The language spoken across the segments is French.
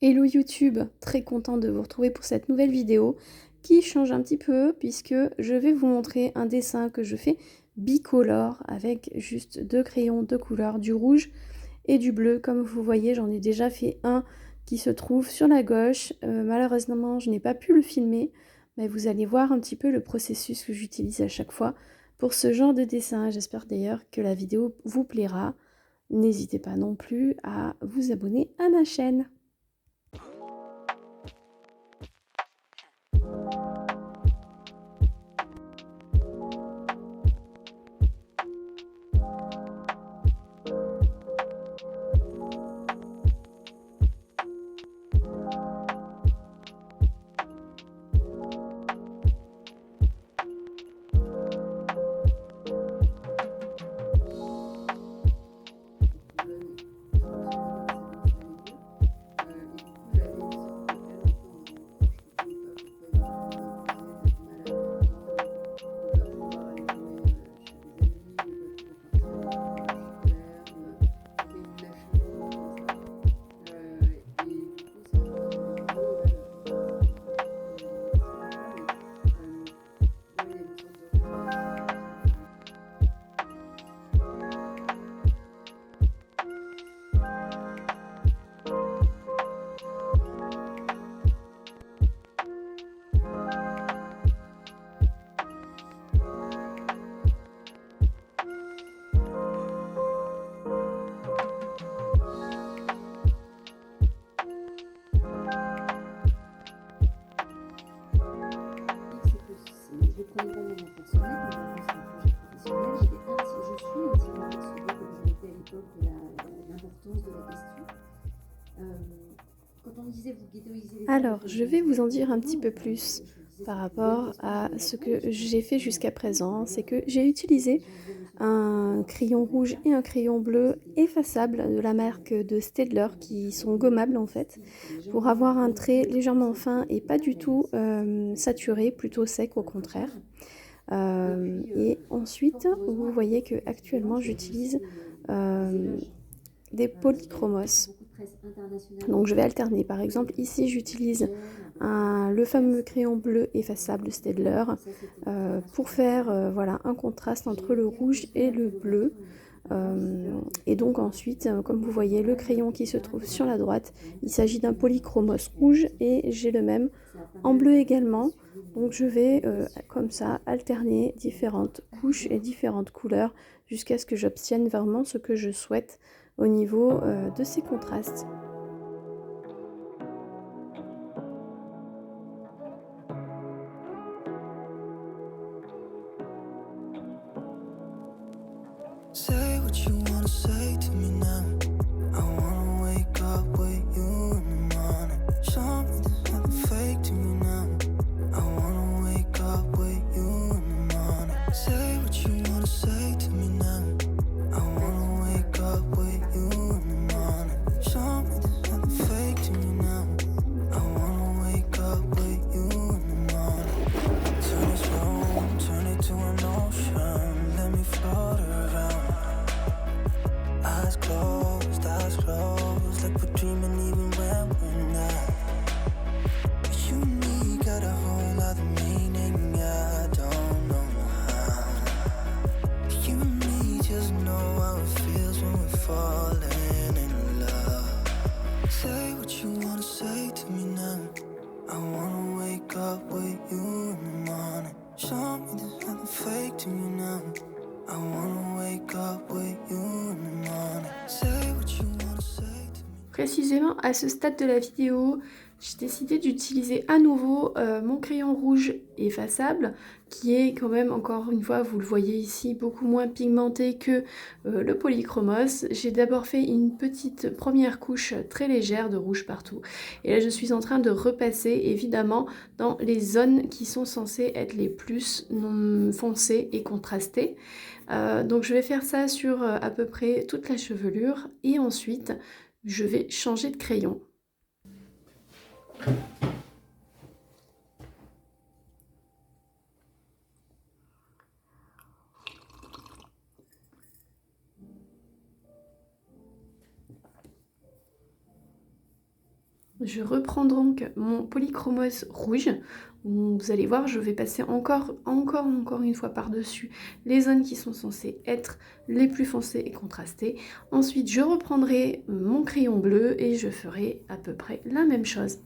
Hello YouTube, très content de vous retrouver pour cette nouvelle vidéo qui change un petit peu puisque je vais vous montrer un dessin que je fais bicolore avec juste deux crayons de couleur, du rouge et du bleu. Comme vous voyez, j'en ai déjà fait un qui se trouve sur la gauche. Malheureusement, je n'ai pas pu le filmer, mais vous allez voir un petit peu le processus que j'utilise à chaque fois pour ce genre de dessin. J'espère d'ailleurs que la vidéo vous plaira. N'hésitez pas non plus à vous abonner à ma chaîne. Alors, je vais vous en dire un petit peu plus par rapport à ce que j'ai fait jusqu'à présent. C'est que j'ai utilisé un crayon rouge et un crayon bleu effaçable de la marque de Staedtler qui sont gommables en fait, pour avoir un trait légèrement fin et pas du tout saturé, plutôt sec au contraire. Et ensuite, vous voyez que actuellement j'utilise des polychromos. Donc je vais alterner. Par exemple, ici j'utilise le fameux crayon bleu effaçable Staedtler pour faire voilà, un contraste entre le rouge et le bleu. Et donc ensuite, comme vous voyez, le crayon qui se trouve sur la droite, il s'agit d'un polychromos rouge et j'ai le même en bleu également. Donc je vais comme ça alterner différentes couches et différentes couleurs jusqu'à ce que j'obtienne vraiment ce que je souhaite au niveau de ces contrastes. Say what you wanna say to me now. I wanna wake up with you in the morning. Show me there's nothing fake to me now. I wanna wake up with you in the morning. Say what you wanna say to me now. I wanna wake up with you in the morning. Show me there's nothing fake to me now. I wanna wake up with you in the morning. Turn this room, turn it to an ocean. Let me float around. Eyes closed, like we're dreaming even when we're not. You and me got a whole other meaning, I don't know how. You and me just know how it feels when we're falling in love. Say what you wanna say to me now. I wanna wake up with you in the morning. Show me there's nothing fake to me now. I wanna wake up with you in the morning. Say what you wanna say to me. Précisément à ce stade de la vidéo, j'ai décidé d'utiliser à nouveau mon crayon rouge effaçable qui est quand même, encore une fois, vous le voyez ici, beaucoup moins pigmenté que le polychromos. J'ai d'abord fait une petite première couche très légère de rouge partout et là je suis en train de repasser évidemment dans les zones qui sont censées être les plus foncées et contrastées. Donc je vais faire ça sur à peu près toute la chevelure et ensuite je vais changer de crayon. je reprends donc mon polychromos rouge. Vous allez voir, je vais passer encore une fois par-dessus les zones qui sont censées être les plus foncées et contrastées. Ensuite, je reprendrai mon crayon bleu et je ferai à peu près la même chose.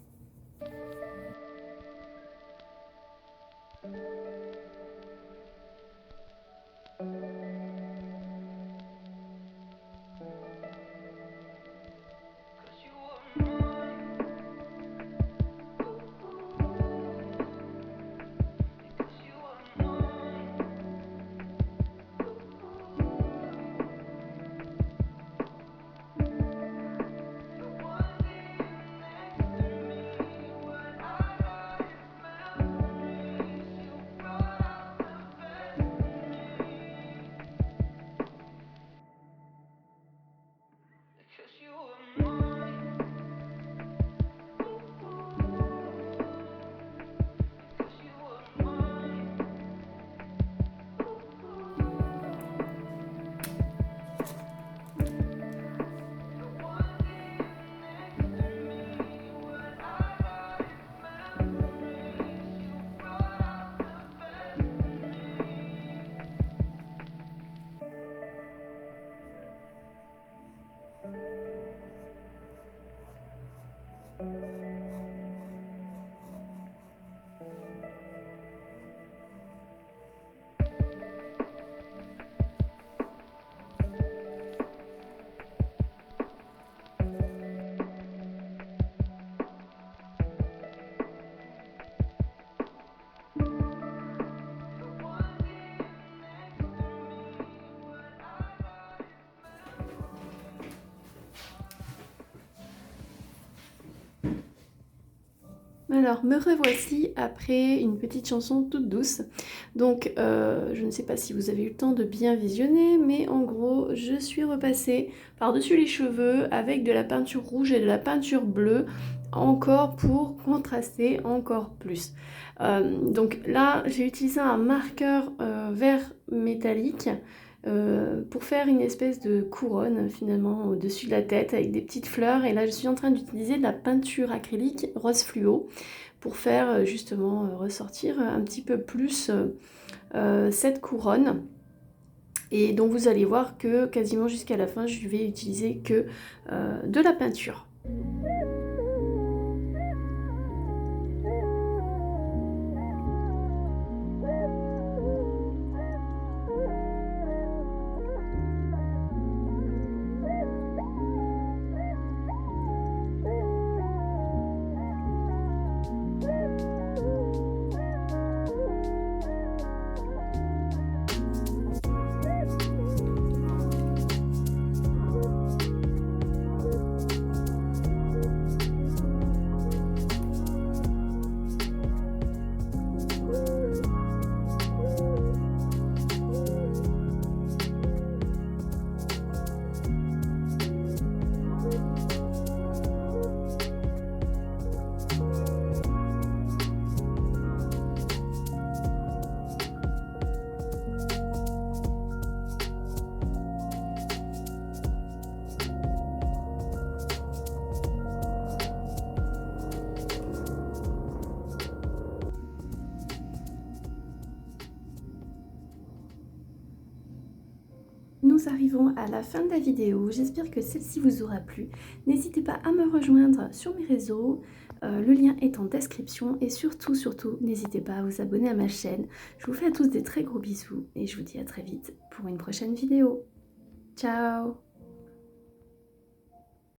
Alors, me revoici après une petite chanson toute douce. Donc, je ne sais pas si vous avez eu le temps de bien visionner, mais en gros, je suis repassée par-dessus les cheveux avec de la peinture rouge et de la peinture bleue, encore pour contraster encore plus. Donc là, j'ai utilisé un marqueur vert métallique pour faire une espèce de couronne finalement au-dessus de la tête avec des petites fleurs, et là je suis en train d'utiliser de la peinture acrylique rose fluo pour faire justement ressortir un petit peu plus cette couronne. Et donc vous allez voir que quasiment jusqu'à la fin je vais utiliser que de la peinture. Nous arrivons à la fin de la vidéo, j'espère que celle-ci vous aura plu. N'hésitez pas à me rejoindre sur mes réseaux, le lien est en description, et surtout, n'hésitez pas à vous abonner à ma chaîne. Je vous fais à tous des très gros bisous et je vous dis à très vite pour une prochaine vidéo. Ciao!